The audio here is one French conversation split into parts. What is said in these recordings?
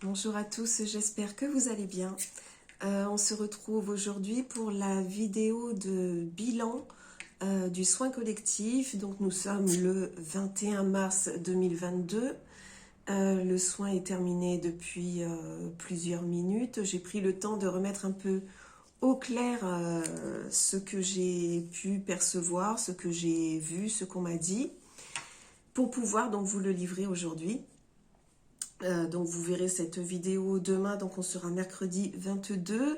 Bonjour à tous, j'espère que vous allez bien. On se retrouve aujourd'hui pour la vidéo de bilan du soin collectif. Donc nous sommes le 21 mars 2022. Le soin est terminé depuis plusieurs minutes. J'ai pris le temps de remettre un peu au clair ce que j'ai pu percevoir, ce que j'ai vu, ce qu'on m'a dit, pour pouvoir donc vous le livrer aujourd'hui. Donc vous verrez cette vidéo demain, donc on sera mercredi 22.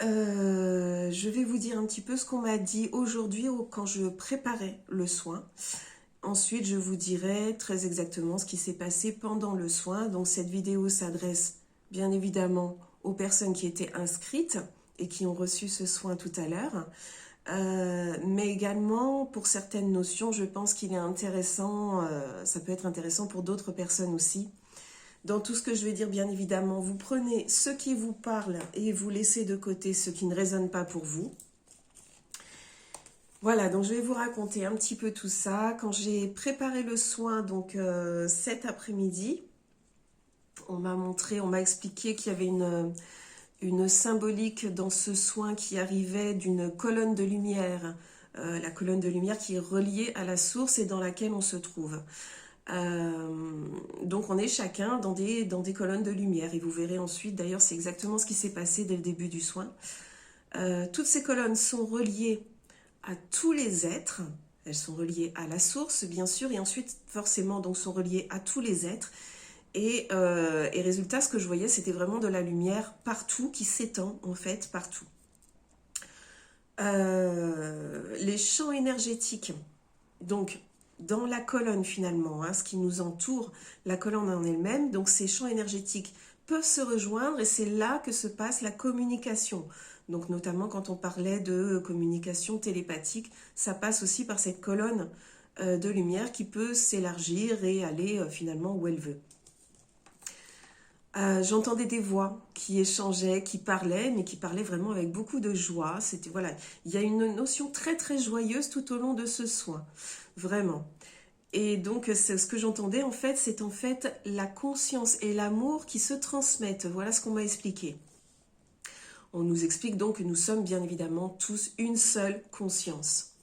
Je vais vous dire un petit peu ce qu'on m'a dit aujourd'hui quand je préparais le soin. Ensuite, je vous dirai très exactement ce qui s'est passé pendant le soin. Donc cette vidéo s'adresse bien évidemment aux personnes qui étaient inscrites et qui ont reçu ce soin tout à l'heure. Mais également pour certaines notions, je pense qu'il est intéressant, ça peut être intéressant pour d'autres personnes aussi. Dans tout ce que je vais dire, bien évidemment, vous prenez ce qui vous parle et vous laissez de côté ce qui ne résonne pas pour vous. Voilà, donc je vais vous raconter un petit peu tout ça. Quand j'ai préparé le soin, donc cet après-midi, on m'a expliqué qu'il y avait une symbolique dans ce soin qui arrivait d'une colonne de lumière, la colonne de lumière qui est reliée à la source et dans laquelle on se trouve. Donc on est chacun dans des colonnes de lumière et vous verrez ensuite, d'ailleurs c'est exactement ce qui s'est passé dès le début du soin. Toutes ces colonnes sont reliées à tous les êtres, elles sont reliées à la source bien sûr et ensuite forcément donc sont reliées à tous les êtres et résultat ce que je voyais c'était vraiment de la lumière partout qui s'étend en fait partout. Les champs énergétiques, donc dans la colonne finalement, ce qui nous entoure, la colonne en elle-même, donc ces champs énergétiques peuvent se rejoindre et c'est là que se passe la communication. Donc notamment quand on parlait de communication télépathique, ça passe aussi par cette colonne de lumière qui peut s'élargir et aller finalement où elle veut. J'entendais des voix qui échangeaient, qui parlaient, mais qui parlaient vraiment avec beaucoup de joie. C'était voilà, il y a une notion très très joyeuse tout au long de ce soin, vraiment. Et donc ce que j'entendais en fait, c'est en fait la conscience et l'amour qui se transmettent. Voilà ce qu'on m'a expliqué. On nous explique donc que nous sommes bien évidemment tous une seule conscience.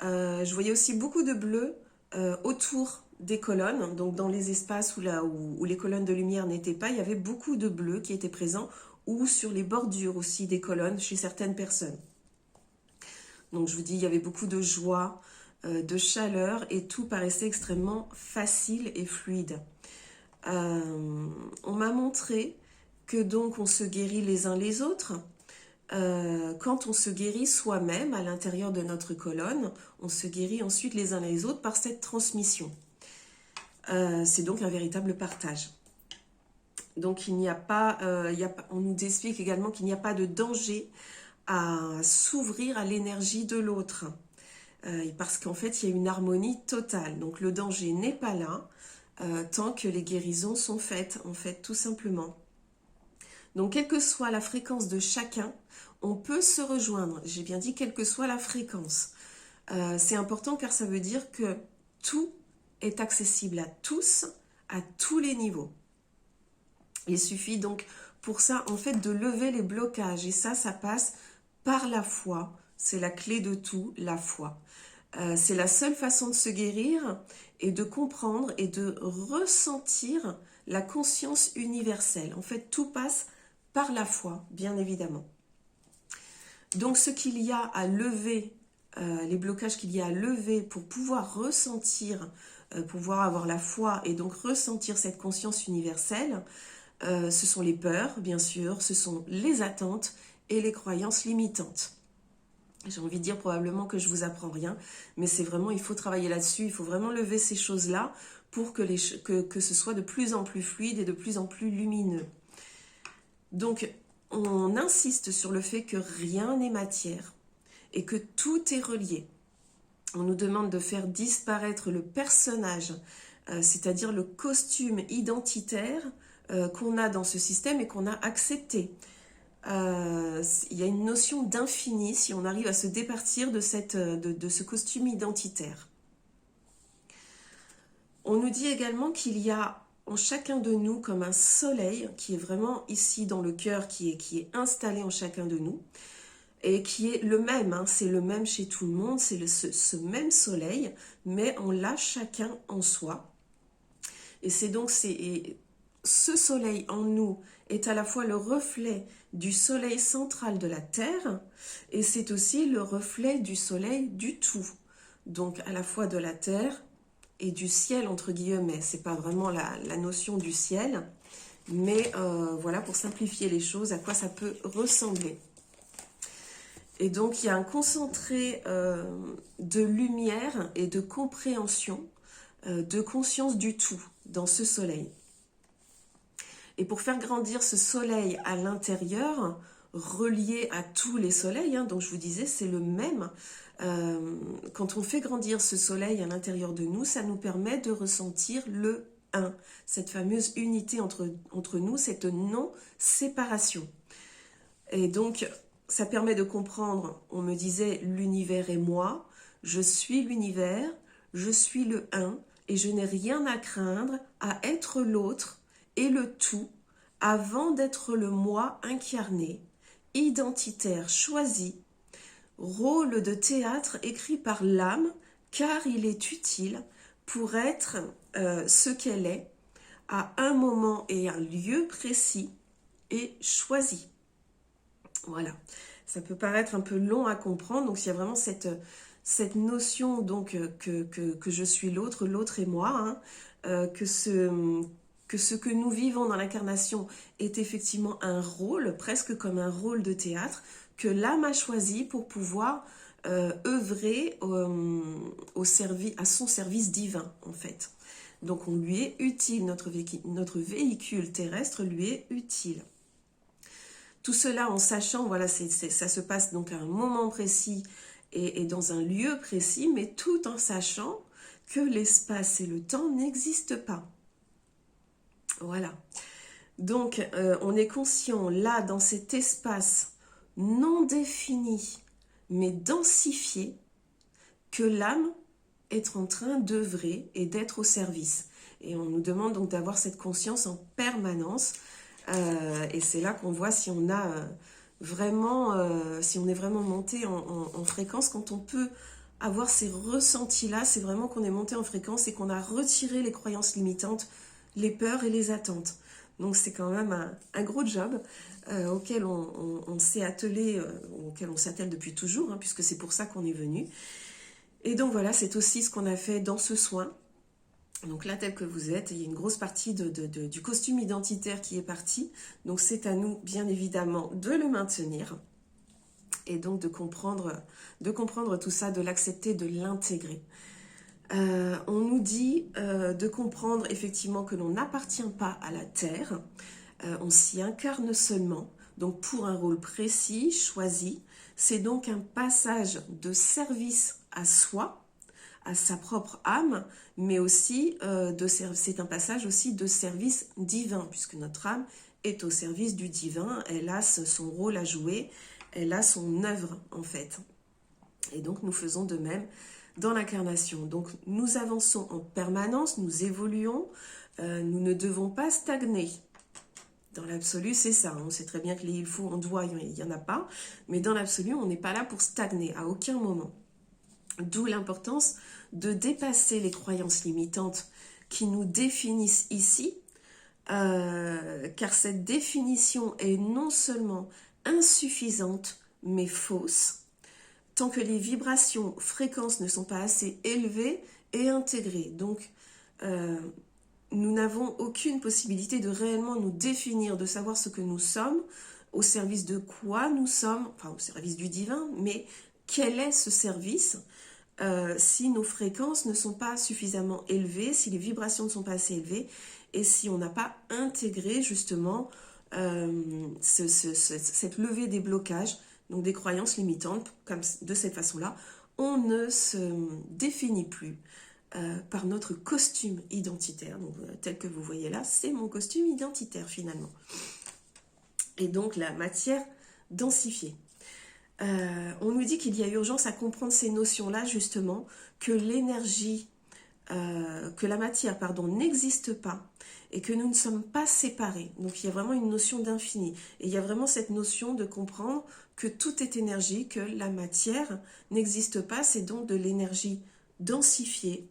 Je voyais aussi beaucoup de bleu autour des colonnes, donc dans les espaces où les colonnes de lumière n'étaient pas, il y avait beaucoup de bleu qui étaient présents, ou sur les bordures aussi des colonnes chez certaines personnes. Donc je vous dis, il y avait beaucoup de joie, de chaleur, et tout paraissait extrêmement facile et fluide. On m'a montré que donc on se guérit les uns les autres. Quand on se guérit soi-même à l'intérieur de notre colonne, on se guérit ensuite les uns les autres par cette transmission. C'est donc un véritable partage. Donc il n'y a pas, on nous explique également qu'il n'y a pas de danger à s'ouvrir à l'énergie de l'autre. Parce qu'en fait il y a une harmonie totale. Donc le danger n'est pas là tant que les guérisons sont faites, en fait, tout simplement. Donc quelle que soit la fréquence de chacun, on peut se rejoindre. J'ai bien dit quelle que soit la fréquence. C'est important car ça veut dire que tout est accessible à tous, à tous les niveaux. Il suffit donc pour ça en fait de lever les blocages et ça passe par la foi. C'est la clé de tout, la foi. C'est la seule façon de se guérir et de comprendre et de ressentir la conscience universelle. En fait, tout passe par la foi, bien évidemment. Donc ce qu'il y a à lever, les blocages qu'il y a à lever pour pouvoir ressentir, pour pouvoir avoir la foi et donc ressentir cette conscience universelle, ce sont les peurs, bien sûr, ce sont les attentes et les croyances limitantes. J'ai envie de dire probablement que je vous apprends rien, mais c'est vraiment, il faut travailler là-dessus, il faut vraiment lever ces choses-là pour que ce soit de plus en plus fluide et de plus en plus lumineux. Donc, on insiste sur le fait que rien n'est matière et que tout est relié. On nous demande de faire disparaître le personnage, c'est-à-dire le costume identitaire qu'on a dans ce système et qu'on a accepté. Il y a une notion d'infini si on arrive à se départir de ce costume identitaire. On nous dit également qu'il y a en chacun de nous comme un soleil qui est vraiment ici dans le cœur, qui est installé en chacun de nous et qui est le même, hein, c'est le même chez tout le monde, c'est ce même soleil, mais on l'a chacun en soi. Et c'est donc ce soleil en nous est à la fois le reflet du soleil central de la Terre et c'est aussi le reflet du soleil du tout. Donc à la fois de la Terre et du ciel entre guillemets. C'est pas vraiment la notion du ciel, mais voilà pour simplifier les choses, à quoi ça peut ressembler. Et donc il y a un concentré de lumière et de compréhension, de conscience du tout dans ce soleil. Et pour faire grandir ce soleil à l'intérieur, relié à tous les soleils, hein, donc je vous disais c'est le même, quand on fait grandir ce soleil à l'intérieur de nous, ça nous permet de ressentir le un, cette fameuse unité entre nous, cette non-séparation. Et donc ça permet de comprendre, on me disait l'univers et moi, je suis l'univers, je suis le un, et je n'ai rien à craindre à être l'autre et le tout avant d'être le moi incarné, identitaire choisi, rôle de théâtre écrit par l'âme car il est utile pour être ce qu'elle est à un moment et un lieu précis et choisi. Voilà, ça peut paraître un peu long à comprendre, donc il y a vraiment cette notion donc que je suis l'autre, l'autre et moi, hein, que ce que nous vivons dans l'incarnation est effectivement un rôle, presque comme un rôle de théâtre, que l'âme a choisi pour pouvoir œuvrer à son service divin, en fait. Donc on lui est utile, notre véhicule terrestre lui est utile. Tout cela en sachant, voilà, ça se passe donc à un moment précis et dans un lieu précis, mais tout en sachant que l'espace et le temps n'existent pas. Voilà. Donc, on est conscient, là, dans cet espace non défini, mais densifié, que l'âme est en train d'œuvrer et d'être au service. Et on nous demande donc d'avoir cette conscience en permanence. Et c'est là qu'on voit si on a vraiment, si on est vraiment monté en fréquence. Quand on peut avoir ces ressentis-là, c'est vraiment qu'on est monté en fréquence et qu'on a retiré les croyances limitantes, les peurs et les attentes. Donc c'est quand même un gros job auquel on s'est attelé, auquel on s'attelle depuis toujours, hein, puisque c'est pour ça qu'on est venu. Et donc voilà, c'est aussi ce qu'on a fait dans ce soin. Donc là, tel que vous êtes, il y a une grosse partie du costume identitaire qui est partie. Donc c'est à nous, bien évidemment, de le maintenir. Et donc de comprendre tout ça, de l'accepter, de l'intégrer. On nous dit de comprendre effectivement que l'on n'appartient pas à la Terre. On s'y incarne seulement. Donc pour un rôle précis, choisi. C'est donc un passage de service à soi, à sa propre âme, mais aussi c'est un passage aussi de service divin, puisque notre âme est au service du divin, elle a son rôle à jouer, elle a son œuvre en fait. Et donc nous faisons de même dans l'incarnation. Donc nous avançons en permanence, nous évoluons, nous ne devons pas stagner. Dans l'absolu, c'est ça. On sait très bien que les il faut, on doit, il n'y en a pas, mais dans l'absolu, on n'est pas là pour stagner à aucun moment. D'où l'importance de dépasser les croyances limitantes qui nous définissent ici, car cette définition est non seulement insuffisante, mais fausse, tant que les vibrations, fréquences ne sont pas assez élevées et intégrées. Donc, nous n'avons aucune possibilité de réellement nous définir, de savoir ce que nous sommes, au service de quoi nous sommes, enfin au service du divin, mais quel est ce service si nos fréquences ne sont pas suffisamment élevées, si les vibrations ne sont pas assez élevées, et si on n'a pas intégré justement cette levée des blocages, donc des croyances limitantes, comme de cette façon-là, on ne se définit plus par notre costume identitaire. Donc, tel que vous voyez là, c'est mon costume identitaire finalement. Et donc la matière densifiée. On nous dit qu'il y a urgence à comprendre ces notions-là justement, que l'énergie que la matière, pardon, n'existe pas et que nous ne sommes pas séparés. Donc il y a vraiment une notion d'infini. Et il y a vraiment cette notion de comprendre que tout est énergie, que la matière n'existe pas, c'est donc de l'énergie densifiée.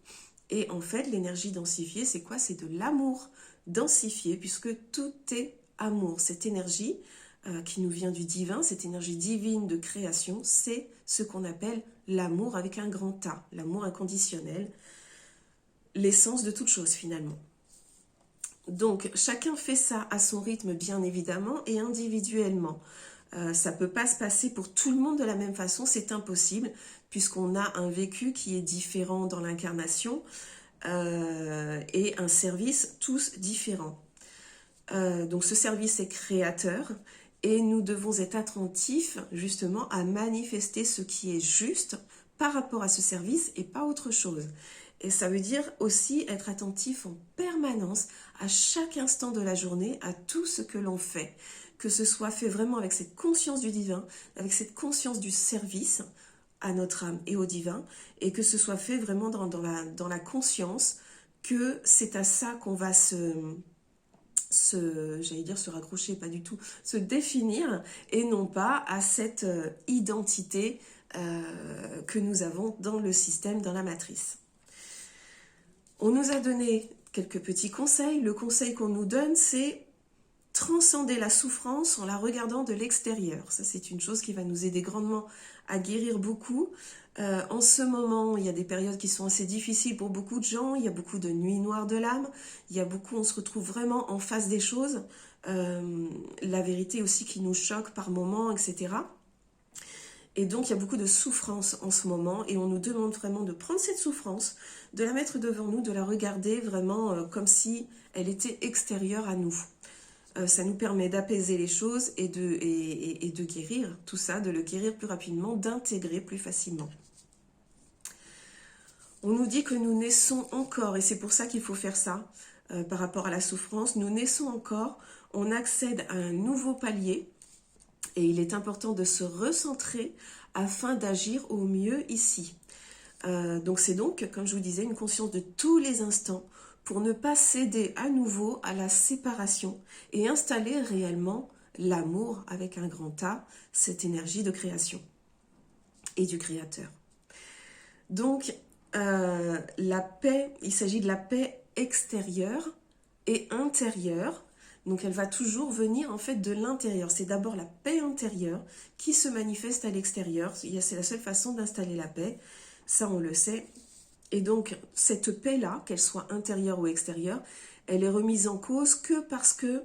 Et en fait, l'énergie densifiée, c'est quoi? C'est de l'amour densifié, puisque tout est amour. Cette énergie qui nous vient du divin, cette énergie divine de création, c'est ce qu'on appelle l'amour avec un grand A, l'amour inconditionnel, l'essence de toute chose finalement. Donc chacun fait ça à son rythme bien évidemment et individuellement. Ça ne peut pas se passer pour tout le monde de la même façon, c'est impossible puisqu'on a un vécu qui est différent dans l'incarnation et un service tous différents. Donc ce service est créateur et nous devons être attentifs justement à manifester ce qui est juste par rapport à ce service et pas autre chose. Et ça veut dire aussi être attentif en permanence à chaque instant de la journée à tout ce que l'on fait. Que ce soit fait vraiment avec cette conscience du divin, avec cette conscience du service à notre âme et au divin, et que ce soit fait vraiment dans la conscience que c'est à ça qu'on va j'allais dire se raccrocher, pas du tout, se définir, et non pas à cette identité que nous avons dans le système, dans la matrice. On nous a donné quelques petits conseils. Le conseil qu'on nous donne, c'est transcender la souffrance en la regardant de l'extérieur. Ça, c'est une chose qui va nous aider grandement à guérir beaucoup. En ce moment, il y a des périodes qui sont assez difficiles pour beaucoup de gens. Il y a beaucoup de nuits noires de l'âme. Il y a beaucoup, on se retrouve vraiment en face des choses. La vérité aussi qui nous choque par moments, etc. Et donc, il y a beaucoup de souffrance en ce moment et on nous demande vraiment de prendre cette souffrance, de la mettre devant nous, de la regarder vraiment comme si elle était extérieure à nous. Ça nous permet d'apaiser les choses et de guérir tout ça, de le guérir plus rapidement, d'intégrer plus facilement. On nous dit que nous naissons encore et c'est pour ça qu'il faut faire ça par rapport à la souffrance. Nous naissons encore, on accède à un nouveau palier. Et il est important de se recentrer afin d'agir au mieux ici. Donc c'est donc, comme je vous disais, une conscience de tous les instants pour ne pas céder à nouveau à la séparation et installer réellement l'amour avec un grand A, cette énergie de création et du créateur. Donc la paix, il s'agit de la paix extérieure et intérieure. Donc elle va toujours venir en fait de l'intérieur. C'est d'abord la paix intérieure qui se manifeste à l'extérieur. C'est la seule façon d'installer la paix. Ça on le sait. Et donc cette paix-là, qu'elle soit intérieure ou extérieure, elle est remise en cause que parce que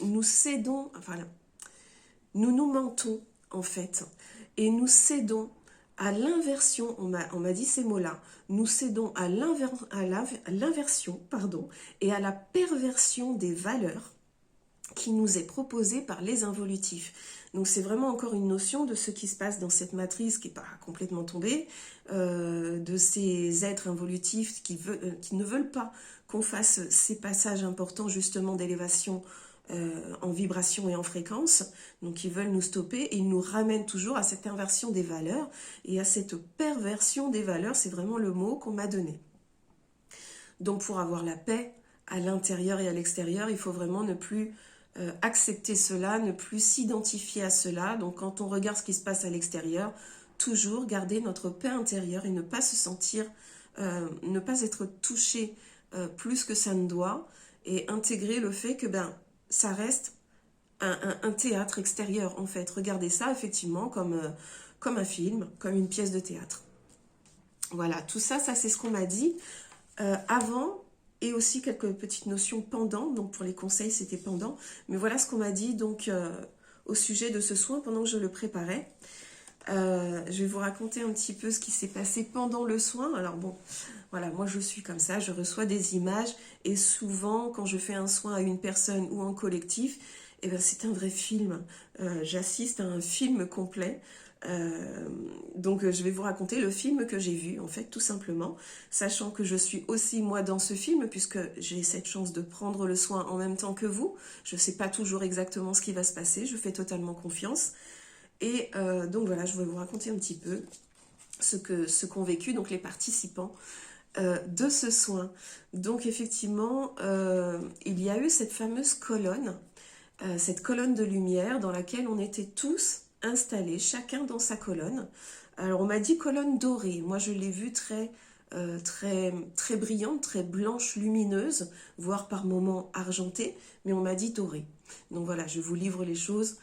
nous cédons, enfin nous mentons en fait. Et nous cédons à l'inversion, on m'a dit ces mots-là, nous cédons à l'inversion, et à la perversion des valeurs qui nous est proposée par les involutifs. Donc c'est vraiment encore une notion de ce qui se passe dans cette matrice qui n'est pas complètement tombée, de ces êtres involutifs qui ne veulent pas qu'on fasse ces passages importants justement d'élévation en vibration et en fréquence, donc ils veulent nous stopper et ils nous ramènent toujours à cette inversion des valeurs et à cette perversion des valeurs, c'est vraiment le mot qu'on m'a donné. Donc pour avoir la paix à l'intérieur et à l'extérieur, il faut vraiment ne plus accepter cela, ne plus s'identifier à cela. Donc quand on regarde ce qui se passe à l'extérieur, toujours garder notre paix intérieure et ne pas se sentir, ne pas être touché plus que ça ne doit et intégrer le fait que ça reste un théâtre extérieur en fait. Regardez ça effectivement comme un film, comme une pièce de théâtre. Voilà, tout ça, c'est ce qu'on m'a dit avant et aussi quelques petites notions pendant. Donc pour les conseils, c'était pendant. Mais voilà ce qu'on m'a dit donc au sujet de ce soin pendant que je le préparais. Je vais vous raconter un petit peu ce qui s'est passé pendant le soin. Alors bon, voilà, moi je suis comme ça, je reçois des images et souvent quand je fais un soin à une personne ou en collectif, c'est un vrai film. J'assiste à un film complet. Donc je vais vous raconter le film que j'ai vu en fait tout simplement, sachant que je suis aussi moi dans ce film puisque j'ai cette chance de prendre le soin en même temps que vous. Je ne sais pas toujours exactement ce qui va se passer, je fais totalement confiance. Et donc voilà, je vais vous raconter un petit peu ce qu'ont vécu donc les participants de ce soin. Donc effectivement, il y a eu cette fameuse colonne, cette colonne de lumière dans laquelle on était tous installés, chacun dans sa colonne. Alors on m'a dit colonne dorée, moi je l'ai vue très brillante, très blanche, lumineuse, voire par moments argentée, mais on m'a dit dorée. Donc voilà, je vous livre les choses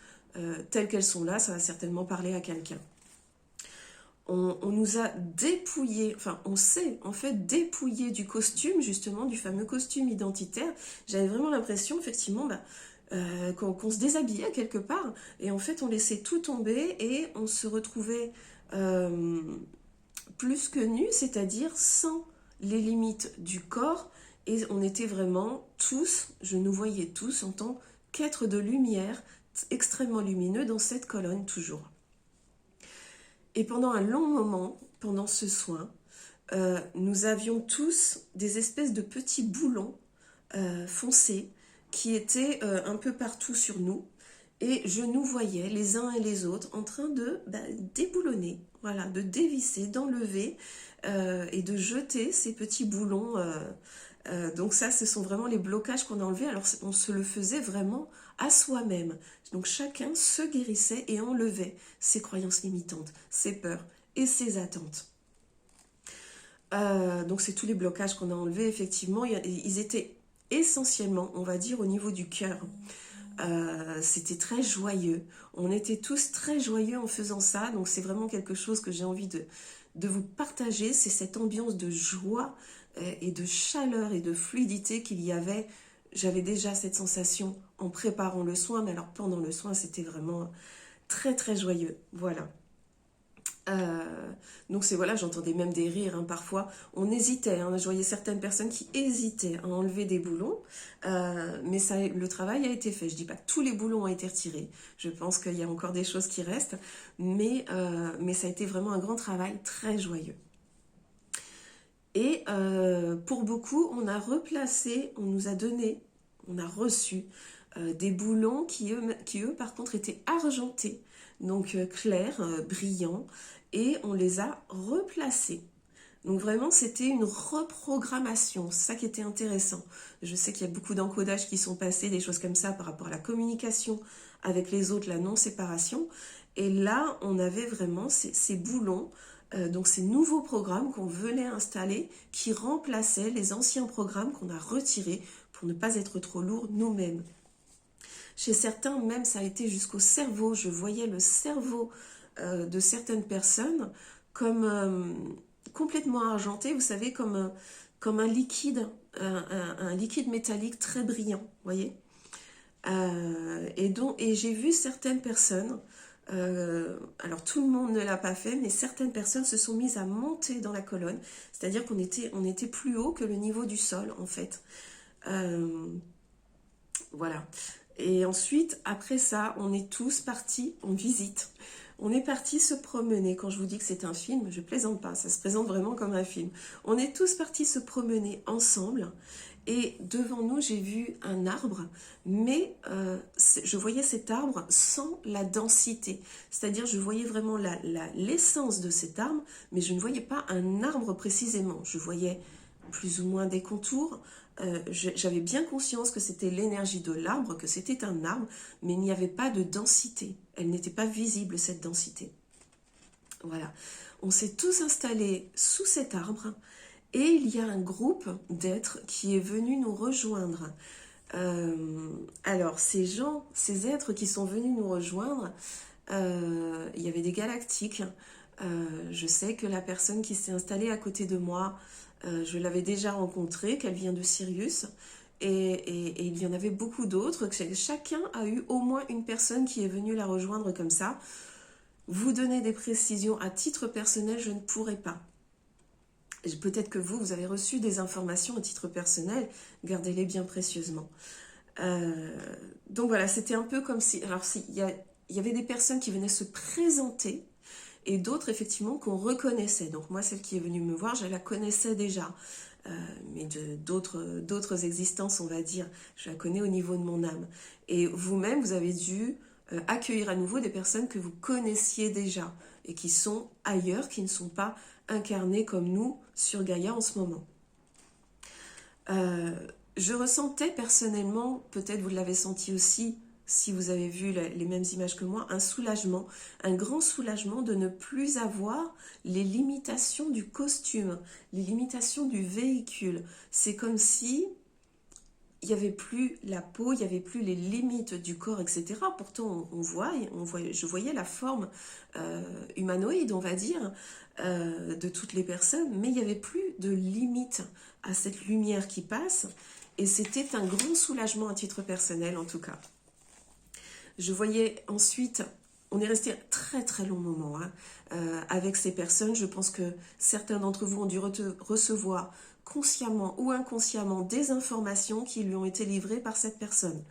telles qu'elles sont là, ça va certainement parler à quelqu'un. On nous a dépouillé, enfin on s'est en fait dépouillé du costume, justement du fameux costume identitaire. J'avais vraiment l'impression effectivement qu'on se déshabillait quelque part et en fait on laissait tout tomber et on se retrouvait plus que nu, c'est-à-dire sans les limites du corps et on était vraiment tous, je nous voyais tous en tant qu'êtres de lumière extrêmement lumineux dans cette colonne toujours. Et pendant un long moment, pendant ce soin, nous avions tous des espèces de petits boulons foncés qui étaient un peu partout sur nous. Et je nous voyais les uns et les autres en train de déboulonner, voilà, de dévisser, d'enlever et de jeter ces petits boulons. Donc ça, ce sont vraiment les blocages qu'on a enlevés. Alors on se le faisait vraiment à soi-même. Donc chacun se guérissait et enlevait ses croyances limitantes, ses peurs et ses attentes. Donc c'est tous les blocages qu'on a enlevés. Effectivement, ils étaient essentiellement, on va dire, au niveau du cœur. C'était très joyeux. On était tous très joyeux en faisant ça. Donc c'est vraiment quelque chose que j'ai envie de vous partager. C'est cette ambiance de joie et de chaleur et de fluidité qu'il y avait. J'avais déjà cette sensation en préparant le soin, mais alors pendant le soin, c'était vraiment très très joyeux. Voilà. Donc c'est voilà, j'entendais même des rires parfois. On hésitait, je voyais certaines personnes qui hésitaient à enlever des boulons, mais le travail a été fait. Je dis pas que tous les boulons ont été retirés. Je pense qu'il y a encore des choses qui restent, mais ça a été vraiment un grand travail très joyeux. Et pour beaucoup, on a replacé, on nous a donné, on a reçu des boulons qui eux, par contre, étaient argentés, donc clairs, brillants, et on les a replacés. Donc vraiment, c'était une reprogrammation, c'est ça qui était intéressant. Je sais qu'il y a beaucoup d'encodages qui sont passés, des choses comme ça par rapport à la communication avec les autres, la non-séparation. Et là, on avait vraiment ces boulons, donc ces nouveaux programmes qu'on venait installer qui remplaçaient les anciens programmes qu'on a retirés pour ne pas être trop lourds nous-mêmes. Chez certains, même, ça a été jusqu'au cerveau. Je voyais le cerveau de certaines personnes comme complètement argenté, vous savez, comme un liquide, un liquide métallique très brillant, vous voyez. Et j'ai vu certaines personnes, alors tout le monde ne l'a pas fait, mais certaines personnes se sont mises à monter dans la colonne, c'est-à-dire qu'on était plus haut que le niveau du sol, en fait. Voilà. Et ensuite, après ça, on est tous partis en visite. On est partis se promener. Quand je vous dis que c'est un film, je plaisante pas, ça se présente vraiment comme un film. On est tous partis se promener ensemble. Et devant nous, j'ai vu un arbre, mais je voyais cet arbre sans la densité. C'est-à-dire, je voyais vraiment l'essence de cet arbre, mais je ne voyais pas un arbre précisément. Je voyais plus ou moins des contours. J'avais bien conscience que c'était l'énergie de l'arbre, que c'était un arbre, mais il n'y avait pas de densité. Elle n'était pas visible, cette densité. Voilà. On s'est tous installés sous cet arbre et il y a un groupe d'êtres qui est venu nous rejoindre. Alors, ces êtres qui sont venus nous rejoindre, il y avait des galactiques. Je sais que la personne qui s'est installée à côté de moi, je l'avais déjà rencontrée, qu'elle vient de Sirius, et il y en avait beaucoup d'autres. Chacun a eu au moins une personne qui est venue la rejoindre comme ça. Vous donner des précisions à titre personnel, je ne pourrais pas. Peut-être que vous avez reçu des informations à titre personnel, gardez-les bien précieusement. Donc voilà, c'était un peu comme si... Alors, il y avait des personnes qui venaient se présenter, et d'autres, effectivement, qu'on reconnaissait. Donc moi, celle qui est venue me voir, je la connaissais déjà. Mais d'autres existences, on va dire, je la connais au niveau de mon âme. Et vous-même, vous avez dû accueillir à nouveau des personnes que vous connaissiez déjà et qui sont ailleurs, qui ne sont pas incarnées comme nous sur Gaïa en ce moment. Je ressentais personnellement, peut-être vous l'avez senti aussi, si vous avez vu les mêmes images que moi, un soulagement, un grand soulagement de ne plus avoir les limitations du costume, les limitations du véhicule. C'est comme si il n'y avait plus la peau, il n'y avait plus les limites du corps, etc. Pourtant, je voyais la forme humanoïde, on va dire, de toutes les personnes, mais il n'y avait plus de limite à cette lumière qui passe, et c'était un grand soulagement à titre personnel, en tout cas. Je voyais ensuite, on est resté très très long moment avec ces personnes. Je pense que certains d'entre vous ont dû recevoir consciemment ou inconsciemment des informations qui lui ont été livrées par cette personne,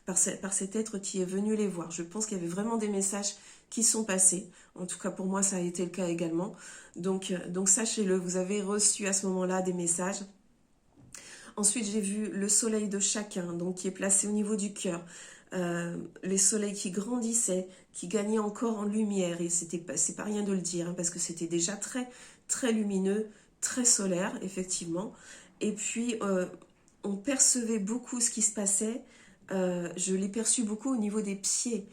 par cet être qui est venu les voir. Je pense qu'il y avait vraiment des messages qui sont passés. En tout cas, pour moi, ça a été le cas également. Donc sachez-le, vous avez reçu à ce moment-là des messages. Ensuite, j'ai vu le soleil de chacun, donc qui est placé au niveau du cœur. Les soleils qui grandissaient, qui gagnaient encore en lumière, et c'est pas rien de le dire, parce que c'était déjà très, très lumineux, très solaire, effectivement. Et puis, on percevait beaucoup ce qui se passait, je l'ai perçu beaucoup au niveau des pieds,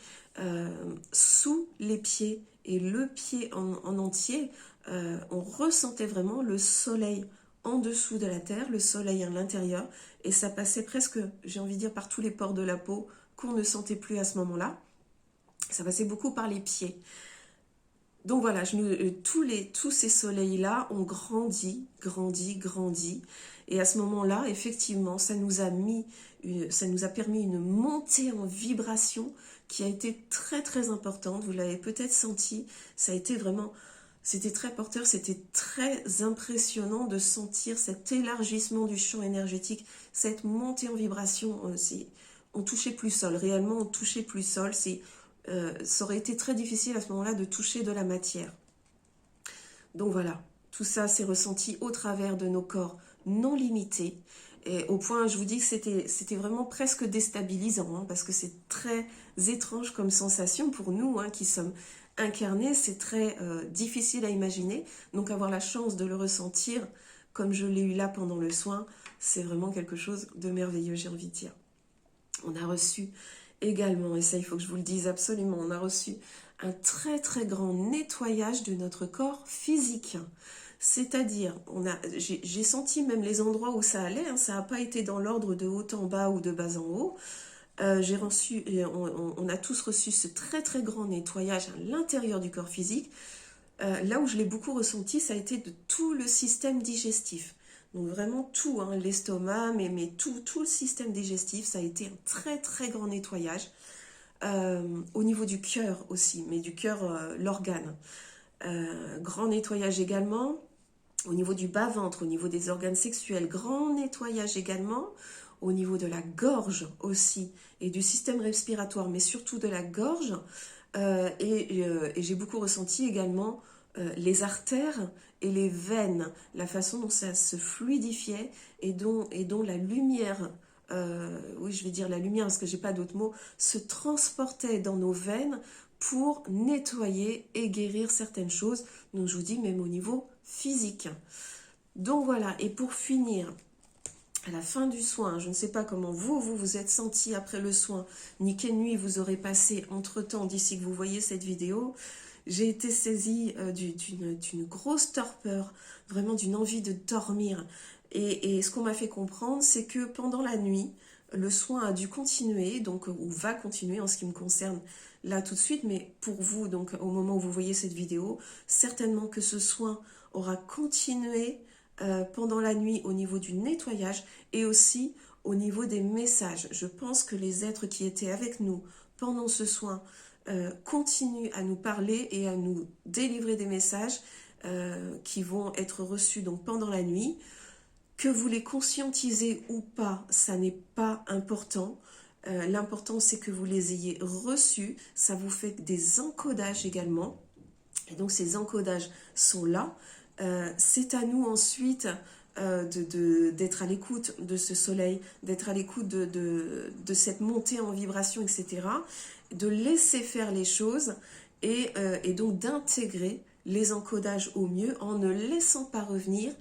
sous les pieds, et le pied en entier, on ressentait vraiment le soleil en dessous de la terre, le soleil à l'intérieur, et ça passait presque, j'ai envie de dire, par tous les pores de la peau, qu'on ne sentait plus à ce moment-là. Ça passait beaucoup par les pieds. Donc voilà, tous ces soleils-là ont grandi. Et à ce moment-là, effectivement, ça nous a permis une montée en vibration qui a été très très importante. Vous l'avez peut-être senti, ça a été vraiment, c'était très porteur, c'était très impressionnant de sentir cet élargissement du champ énergétique, cette montée en vibration. On touchait plus sol, réellement on touchait plus sol, ça aurait été très difficile à ce moment-là de toucher de la matière. Donc voilà, tout ça s'est ressenti au travers de nos corps non limités, et au point, je vous dis que c'était vraiment presque déstabilisant, parce que c'est très étrange comme sensation pour nous qui sommes incarnés, c'est très difficile à imaginer, donc avoir la chance de le ressentir comme je l'ai eu là pendant le soin, c'est vraiment quelque chose de merveilleux, j'ai envie de dire. On a reçu également, et ça il faut que je vous le dise absolument, on a reçu un très très grand nettoyage de notre corps physique. C'est-à-dire, j'ai senti même les endroits où ça allait, ça n'a pas été dans l'ordre de haut en bas ou de bas en haut. On a tous reçu ce très très grand nettoyage à l'intérieur du corps physique. Là où je l'ai beaucoup ressenti, ça a été de tout le système digestif. Donc vraiment tout, l'estomac, mais tout le système digestif, ça a été un très très grand nettoyage. Au niveau du cœur aussi, mais du cœur, l'organe. Grand nettoyage également. Au niveau du bas-ventre, au niveau des organes sexuels, grand nettoyage également. Au niveau de la gorge aussi, et du système respiratoire, mais surtout de la gorge. Et j'ai beaucoup ressenti également les artères et les veines, la façon dont ça se fluidifiait et dont la lumière, oui je vais dire la lumière parce que j'ai pas d'autres mots, se transportait dans nos veines pour nettoyer et guérir certaines choses. Donc je vous dis même au niveau physique. Donc voilà, et pour finir, à la fin du soin, je ne sais pas comment vous êtes senti après le soin, ni quelle nuit vous aurez passé entre-temps d'ici que vous voyez cette vidéo. J'ai été saisie d'une grosse torpeur, vraiment d'une envie de dormir. Et ce qu'on m'a fait comprendre, c'est que pendant la nuit, le soin a dû continuer, donc ou va continuer en ce qui me concerne là tout de suite, mais pour vous, donc au moment où vous voyez cette vidéo, certainement que ce soin aura continué pendant la nuit au niveau du nettoyage et aussi au niveau des messages. Je pense que les êtres qui étaient avec nous pendant ce soin continuent à nous parler et à nous délivrer des messages qui vont être reçus donc pendant la nuit. Que vous les conscientisez ou pas, ça n'est pas important. L'important c'est que vous les ayez reçus. Ça vous fait des encodages également. Et donc ces encodages sont là. C'est à nous ensuite d'être à l'écoute de ce soleil, d'être à l'écoute de cette montée en vibration, etc. de laisser faire les choses et donc d'intégrer les encodages au mieux en ne laissant pas revenir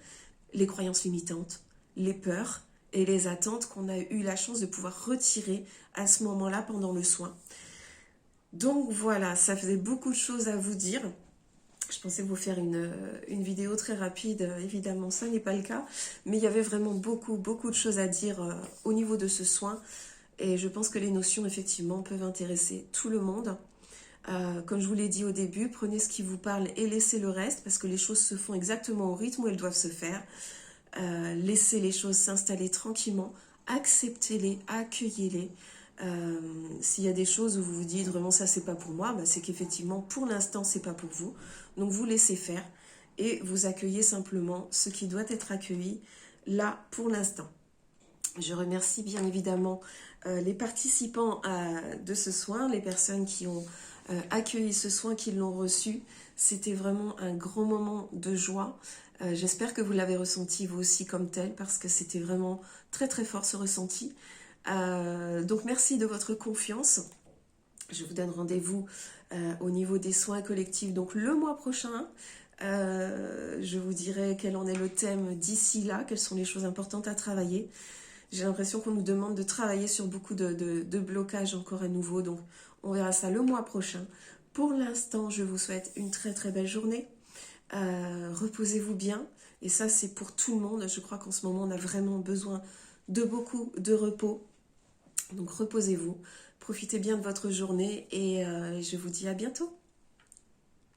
les croyances limitantes, les peurs et les attentes qu'on a eu la chance de pouvoir retirer à ce moment-là pendant le soin. Donc voilà, ça faisait beaucoup de choses à vous dire. Je pensais vous faire une vidéo très rapide, évidemment ça n'est pas le cas, mais il y avait vraiment beaucoup de choses à dire au niveau de ce soin, et je pense que les notions effectivement peuvent intéresser tout le monde. Comme je vous l'ai dit au début, prenez ce qui vous parle et laissez le reste, parce que les choses se font exactement au rythme où elles doivent se faire. Laissez les choses s'installer tranquillement, acceptez-les, accueillez-les. S'il y a des choses où vous vous dites vraiment ça c'est pas pour moi, bah, c'est qu'effectivement pour l'instant c'est pas pour vous. Donc vous laissez faire et vous accueillez simplement ce qui doit être accueilli là pour l'instant. Je remercie bien évidemment les participants de ce soin, les personnes qui ont accueilli ce soin, qui l'ont reçu. C'était vraiment un grand moment de joie. J'espère que vous l'avez ressenti vous aussi comme tel, parce que c'était vraiment très fort ce ressenti. Donc merci de votre confiance. Je vous donne rendez-vous au niveau des soins collectifs donc le mois prochain. Je vous dirai quel en est le thème d'ici là, quelles sont les choses importantes à travailler. J'ai l'impression qu'on nous demande de travailler sur beaucoup de blocages encore à nouveau, donc on verra ça le mois prochain. Pour l'instant, je vous souhaite une très belle journée. Reposez-vous bien, et ça c'est pour tout le monde. Je crois qu'en ce moment on a vraiment besoin de beaucoup de repos. Donc reposez-vous, profitez bien de votre journée et je vous dis à bientôt.